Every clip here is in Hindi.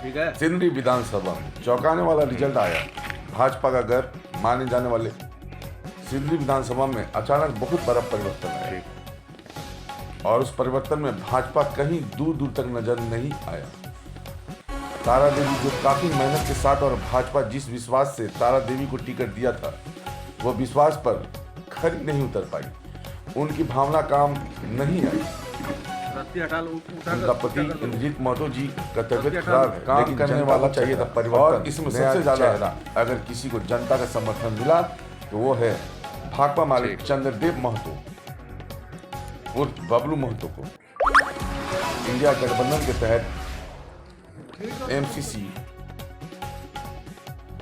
ठीक है। सिंदरी विधानसभा में चौंकाने वाला रिजल्ट आया। भाजपा का घर माने जाने वाले सिंदरी विधानसभा में अचानक बहुत बड़ा परिवर्तन आया और उस परिवर्तन में भाजपा कहीं दूर दूर तक नजर नहीं आया। तारा देवी जो काफी मेहनत के साथ और भाजपा जिस विश्वास से तारा देवी को टिकट दिया था वो विश्वास पर खरी नहीं उतर पाई। उनकी भावना काम नहीं आई। उनका पति इंद्रजीत महतो जी का तबियत खराब है, काम करने वाला चाहिए था परिवर्तन। और इसमें सबसे ज्यादा अगर किसी को जनता का समर्थन मिला तो वो है भाकपा माले चंद्रदेव महतो उर्फ बबलू महतो को। इंडिया गठबंधन के तहत एमसीसी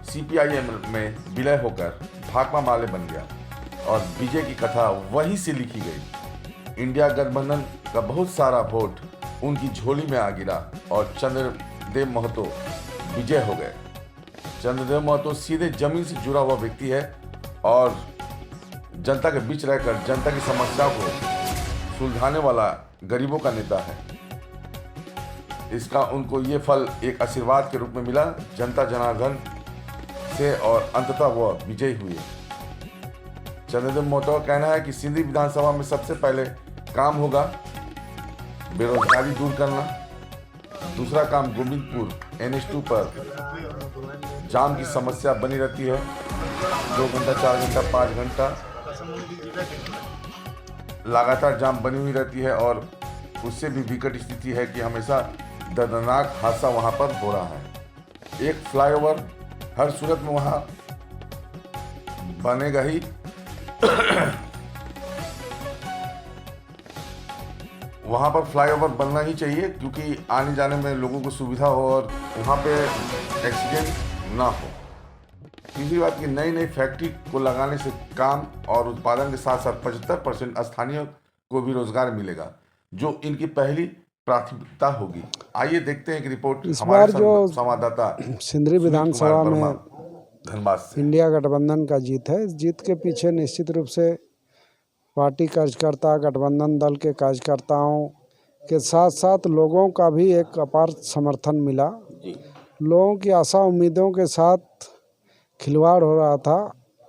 सीपीआईएम में विलय होकर भाकपा माले बन गया और विजय की कथा वहीं से लिखी गई। इंडिया गठबंधन का बहुत सारा वोट उनकी झोली में आ गिरा और चंद्रदेव महतो विजय हो गए। चंद्रदेव महतो सीधे जमीन से जुड़ा हुआ व्यक्ति है और जनता के बीच रहकर जनता की समस्याओं को सुलझाने वाला गरीबों का नेता है। इसका उनको ये फल एक आशीर्वाद के रूप में मिला जनता जनार्दन से और अंततः वह विजयी हुए। चंद्रदेव महतो का कहना है कि सिंदरी विधानसभा में सबसे पहले काम होगा बेरोजगारी दूर करना। दूसरा काम गोविंदपुर NH2 पर जाम की समस्या बनी रहती है, 2 घंटा 4 घंटा 5 घंटा लगातार जाम बनी हुई रहती है और उससे भी विकट स्थिति है कि हमेशा दर्दनाक हादसा वहां पर हो रहा है। एक फ्लाईओवर हर सूरत में वहां बनेगा ही। वहां पर फ्लाईओवर बनना ही चाहिए क्योंकि आने जाने में लोगों को सुविधा हो और वहां पे एक्सीडेंट ना हो। तीसरी बात कि नई नई फैक्ट्री को लगाने से काम और उत्पादन के साथ साथ 75% स्थानीय को भी रोजगार मिलेगा जो इनकी पहली प्राथमिकता होगी। आइए देखते हैं कि रिपोर्ट इस बार जो संवाददाता सिंदरी विधानसभा में धनबाद से। इंडिया गठबंधन का जीत है। इस जीत के पीछे निश्चित रूप से पार्टी कार्यकर्ता, गठबंधन दल के कार्यकर्ताओं के साथ साथ लोगों का भी एक अपार समर्थन मिला। लोगों की आशा उम्मीदों के साथ खिलवाड़ हो रहा था।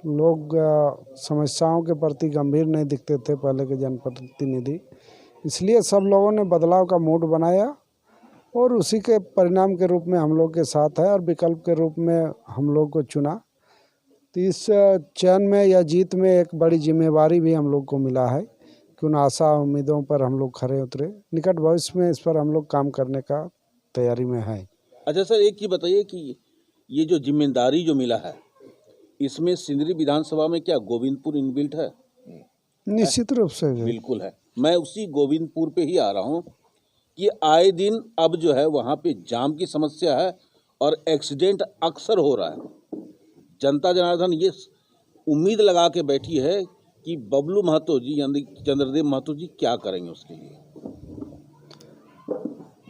लोग समस्याओं के प्रति गंभीर नहीं दिखते थे पहले के जनप्रतिनिधि, इसलिए सब लोगों ने बदलाव का मूड बनाया और उसी के परिणाम के रूप में हम लोग के साथ है और विकल्प के रूप में हम लोग को चुना। तो इस चयन में या जीत में एक बड़ी जिम्मेवारी भी हम लोग को मिला है कि उन आशा उम्मीदों पर हम लोग खरे उतरे। निकट भविष्य में इस पर हम लोग काम करने का तैयारी में है। अच्छा सर, एक ही बताइए कि ये जो जिम्मेदारी जो मिला है इसमें सिंदरी विधानसभा में क्या गोविंदपुर इनबिल्ट है? निश्चित रूप से बिल्कुल है। मैं उसी गोविंदपुर पे ही आ रहा हूँ कि आए दिन अब जो है वहाँ पे जाम की समस्या है और एक्सीडेंट अक्सर हो रहा है। जनता जनार्दन ये उम्मीद लगा के बैठी है कि बबलू महतो जी यानी चंद्रदेव महतो जी क्या करेंगे उसके लिए,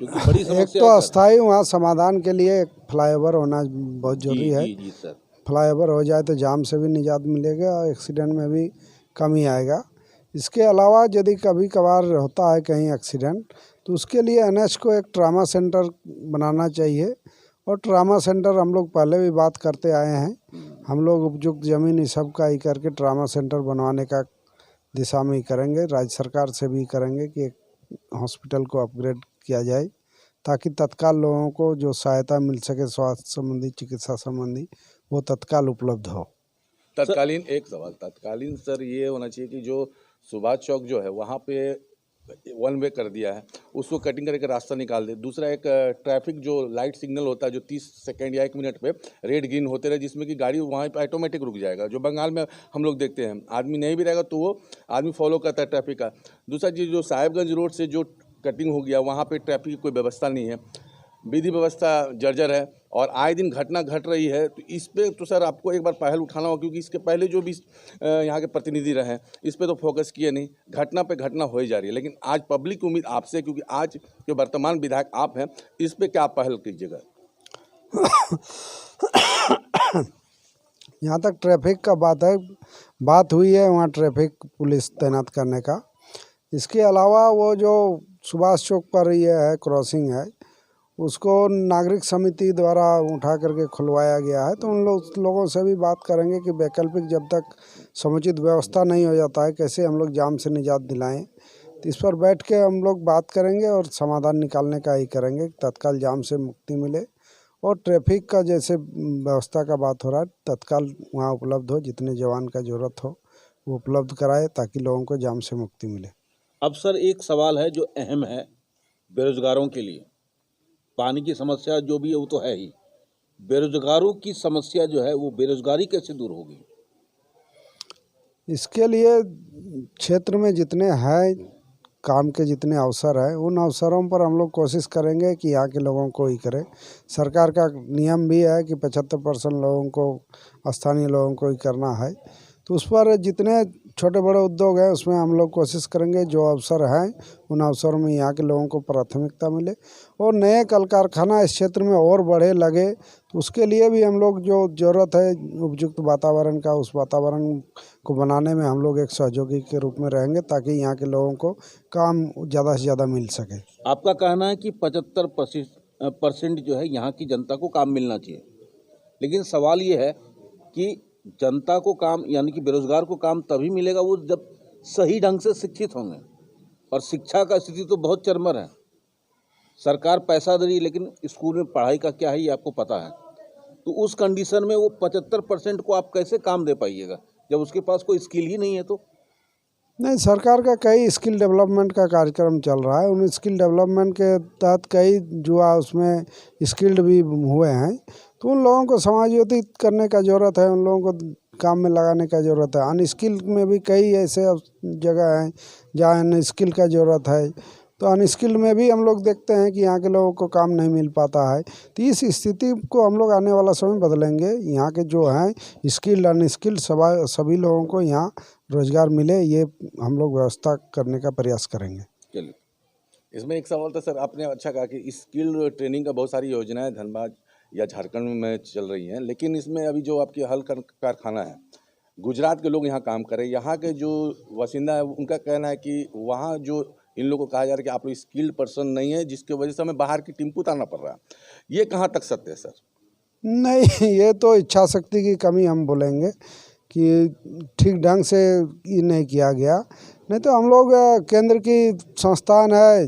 जो कि बड़ी समस्या एक तो अस्थायी वहाँ समाधान के लिए एक फ्लाईओवर होना बहुत जरूरी है। जी सर। फ्लाईओवर हो जाए तो जाम से भी निजात मिलेगा और एक्सीडेंट में भी कमी आएगा। इसके अलावा यदि कभी कभार होता है कहीं एक्सीडेंट तो उसके लिए NH को एक ट्रामा सेंटर बनाना चाहिए और ट्रामा सेंटर हम लोग पहले भी बात करते आए हैं। हम लोग उपयुक्त जमीन इस सब का ही करके ट्रामा सेंटर बनवाने का दिशा में ही करेंगे। राज्य सरकार से भी करेंगे कि एक हॉस्पिटल को अपग्रेड किया जाए ताकि तत्काल लोगों को जो सहायता मिल सके स्वास्थ्य संबंधी, चिकित्सा संबंधी, वो तत्काल उपलब्ध हो। तत्कालीन एक सवाल तत्कालीन सर ये होना चाहिए कि जो सुभाष चौक जो है वहाँ पे 1 वे कर दिया है, उसको कटिंग करके रास्ता निकाल दे। दूसरा एक ट्रैफिक जो लाइट सिग्नल होता है जो 30 सेकंड या 1 मिनट पे रेड ग्रीन होते रहे जिसमें कि गाड़ी वहाँ पे ऑटोमेटिक रुक जाएगा, जो बंगाल में हम लोग देखते हैं। आदमी नहीं भी रहेगा तो वो आदमी फॉलो करता है ट्रैफिक का। दूसरा चीज़ जो साहेबगंज रोड से जो कटिंग हो गया वहाँ पर ट्रैफिक की कोई व्यवस्था नहीं है, विधि व्यवस्था जर्जर है और आए दिन घटना घट रही है। तो इस पे तो सर आपको एक बार पहल उठाना होगा क्योंकि इसके पहले जो भी यहाँ के प्रतिनिधि रहे इस पे तो फोकस किए नहीं, घटना पे घटना हो ही जा रही है। लेकिन आज पब्लिक की उम्मीद आपसे, क्योंकि आज जो वर्तमान विधायक आप हैं, इस पे क्या पहल कीजिएगा? यहाँ तक ट्रैफिक का बात हुई है, वहाँ ट्रैफिक पुलिस तैनात करने का। इसके अलावा वो जो सुभाष चौक पर ये है क्रॉसिंग है, उसको नागरिक समिति द्वारा उठा करके खुलवाया गया है। तो उन लोगों से भी बात करेंगे कि वैकल्पिक जब तक समुचित व्यवस्था नहीं हो जाता है कैसे हम लोग जाम से निजात दिलाएं। तो इस पर बैठ के हम लोग बात करेंगे और समाधान निकालने का ही करेंगे, तत्काल जाम से मुक्ति मिले। और ट्रैफिक का जैसे व्यवस्था का बात हो रहा है, तत्काल वहाँ उपलब्ध हो, जितने जवान का ज़रूरत हो वो उपलब्ध कराए ताकि लोगों को जाम से मुक्ति मिले। अब सर एक सवाल है जो अहम है बेरोजगारों के लिए। पानी की समस्या जो भी है वो तो है ही, बेरोजगारों की समस्या जो है वो बेरोजगारी कैसे दूर होगी? इसके लिए क्षेत्र में जितने हैं काम के जितने अवसर हैं उन अवसरों पर हम लोग कोशिश करेंगे कि यहाँ के लोगों को ही करें। सरकार का नियम भी है कि 75% लोगों को स्थानीय लोगों को ही करना है। तो उस पर जितने छोटे बड़े उद्योग हैं उसमें हम लोग कोशिश करेंगे जो अवसर हैं उन अवसरों में यहाँ के लोगों को प्राथमिकता मिले और नए कल कारखाना इस क्षेत्र में और बढ़े लगे। तो उसके लिए भी हम लोग जो ज़रूरत है उपयुक्त वातावरण का, उस वातावरण को बनाने में हम लोग एक सहयोगी के रूप में रहेंगे ताकि यहाँ के लोगों को काम ज़्यादा से ज़्यादा मिल सके। आपका कहना है कि 75% जो है यहाँ की जनता को काम मिलना चाहिए, लेकिन सवाल ये है कि जनता को काम यानी कि बेरोजगार को काम तभी मिलेगा वो जब सही ढंग से शिक्षित होंगे, और शिक्षा का स्थिति तो बहुत चरमर है। सरकार पैसा दे रही है लेकिन स्कूल में पढ़ाई का क्या है ये आपको पता है। तो उस कंडीशन में वो 75% को आप कैसे काम दे पाइएगा जब उसके पास कोई स्किल ही नहीं है? तो नहीं, सरकार का कई स्किल डेवलपमेंट का कार्यक्रम चल रहा है। उन स्किल डेवलपमेंट के तहत कई युवा उसमें स्किल्ड भी हुए हैं। तो उन लोगों को समायोजित करने का ज़रूरत है, उन लोगों को काम में लगाने का ज़रूरत है। अनस्किल में भी कई ऐसे जगह हैं जहाँ अनस्किल का ज़रूरत है। तो अनस्किल्ड में भी हम लोग देखते हैं कि यहाँ के लोगों को काम नहीं मिल पाता है। तो इस स्थिति को हम लोग आने वाला समय बदलेंगे। यहाँ के जो हैं स्किल्ड अनस्किल्ड सभी लोगों को यहाँ रोजगार मिले, ये हम लोग व्यवस्था करने का प्रयास करेंगे। चलिए, इसमें एक सवाल था सर, आपने अच्छा कहा कि स्किल ट्रेनिंग का बहुत सारी योजनाएं धनबाद या झारखंड में चल रही हैं, लेकिन इसमें अभी जो आपकी हल कारखाना है, गुजरात के लोग यहाँ काम कर रहे हैं। यहाँ के जो बासिंदा है उनका कहना है कि वहाँ जो इन लोगों को कहा जा रहा है कि आप लोग स्किल्ड पर्सन नहीं है, जिसकी वजह से हमें बाहर की टीम को उतारना पड़ रहा है। ये कहाँ तक सत्य है सर? नहीं, ये तो इच्छा शक्ति की कमी हम बोलेंगे कि ठीक ढंग से ये नहीं किया गया। नहीं तो हम लोग केंद्र की संस्थान है,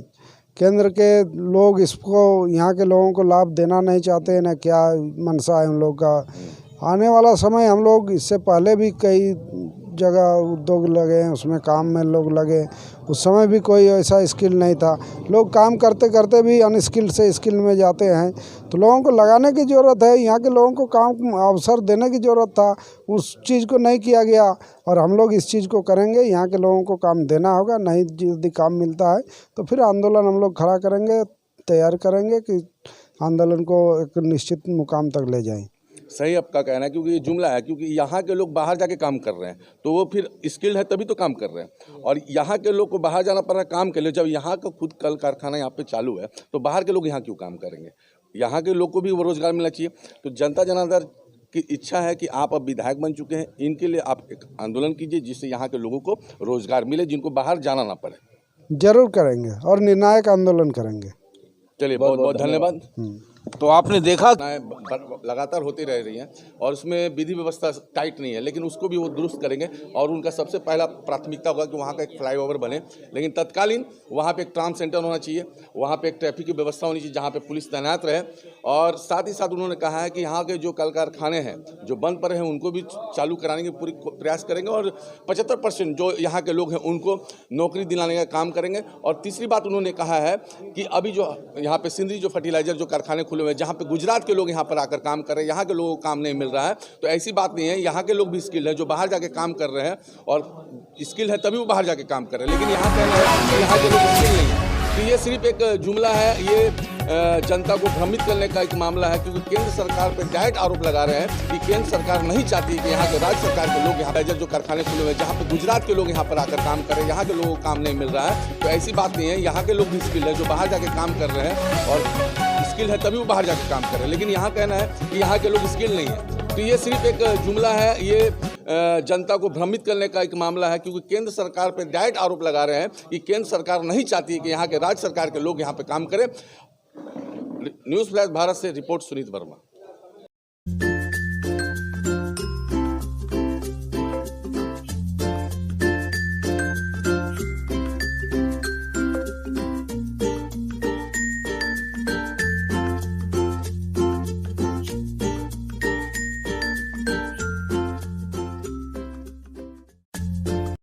केंद्र के लोग इसको यहाँ के लोगों को लाभ देना नहीं चाहते, ना क्या मनसा है उन लोग का। आने वाला समय हम लोग इससे पहले भी कई जगह उद्योग लगे हैं, उसमें काम में लोग लगे, उस समय भी कोई ऐसा स्किल नहीं था। लोग काम करते करते भी अनस्किल्ड से स्किल में जाते हैं। तो लोगों को लगाने की ज़रूरत है, यहाँ के लोगों को काम अवसर देने की ज़रूरत था, उस चीज़ को नहीं किया गया। और हम लोग इस चीज़ को करेंगे, यहाँ के लोगों को काम देना होगा। नहीं यदि काम मिलता है तो फिर आंदोलन हम लोग खड़ा करेंगे, तैयार करेंगे कि आंदोलन को एक निश्चित मुकाम तक ले जाएं। सही आपका कहना है, क्योंकि ये जुमला है, क्योंकि यहाँ के लोग बाहर जाके काम कर रहे हैं तो वो फिर स्किल्ड है तभी तो काम कर रहे हैं, और यहाँ के लोग को बाहर जाना पड़ रहा है काम के लिए। जब यहाँ का खुद कल कारखाना यहाँ पे चालू है तो बाहर के लोग यहाँ क्यों काम करेंगे? यहाँ के लोग को भी वो रोजगार मिलना चाहिए। तो जनता जनार्दन की इच्छा है कि आप अब विधायक बन चुके हैं, इनके लिए आप एक आंदोलन कीजिए जिससे यहाँ के लोगों को रोजगार मिले, जिनको बाहर जाना ना पड़े। जरूर करेंगे और निर्णायक आंदोलन करेंगे। चलिए, बहुत बहुत धन्यवाद। तो आपने देखा लगातार होती रह रही हैं और उसमें विधि व्यवस्था टाइट नहीं है, लेकिन उसको भी वो दुरुस्त करेंगे और उनका सबसे पहला प्राथमिकता होगा कि वहाँ का एक फ्लाईओवर बने। लेकिन तत्कालीन वहाँ पे एक ट्रांस सेंटर होना चाहिए, वहाँ पे एक ट्रैफिक की व्यवस्था होनी चाहिए जहाँ पे पुलिस तैनात रहे। और साथ ही साथ उन्होंने कहा है कि यहाँ के जो कल कारखाने हैं जो बंद पड़े हैं उनको भी चालू कराने की पूरी प्रयास करेंगे, और 75% जो यहाँ के लोग हैं उनको नौकरी दिलाने का काम करेंगे। और तीसरी बात उन्होंने कहा है कि अभी जो यहाँ पे सिंदरी जो फर्टिलाइजर जो कारखाने खुले हुए हैं, जहाँ पे गुजरात के लोग यहाँ पर आकर काम कर रहे हैं, यहाँ के लोगों को काम नहीं मिल रहा है। तो ऐसी बात नहीं है, यहाँ के लोग भी स्किल है जो बाहर जाके काम कर रहे हैं, और स्किल है तभी वो बाहर जाके काम कर रहे हैं। लेकिन यहाँ कहना है कि यहाँ के लोग स्किल नहीं है। तो ये सिर्फ एक जुमला है, ये जनता को भ्रमित करने का एक मामला है, क्योंकि केंद्र सरकार पर डायरेक्ट आरोप लगा रहे हैं कि केंद्र सरकार नहीं चाहती कि यहाँ के राज्य सरकार के लोग यहाँ जो कारखाने खुले हुए हैं, जहाँ पे गुजरात के लोग यहाँ पर आकर काम कर रहे हैं, यहाँ के लोगों को काम नहीं मिल रहा है। तो ऐसी बात नहीं है, यहाँ के लोग भी स्किल है जो बाहर जाके काम कर रहे हैं, और स्किल है तभी वो बाहर जाके काम कर रहे हैं। लेकिन यहाँ कहना है कि यहाँ के लोग स्किल नहीं है। तो ये सिर्फ एक जुमला है, ये जनता को भ्रमित करने का एक मामला है, क्योंकि केंद्र सरकार पर डायरेक्ट आरोप लगा रहे हैं कि केंद्र सरकार नहीं चाहती कि यहाँ के राज्य सरकार के लोग यहाँ पे काम करें। न्यूज़ फ्लैश भारत से रिपोर्ट सुनीत वर्मा।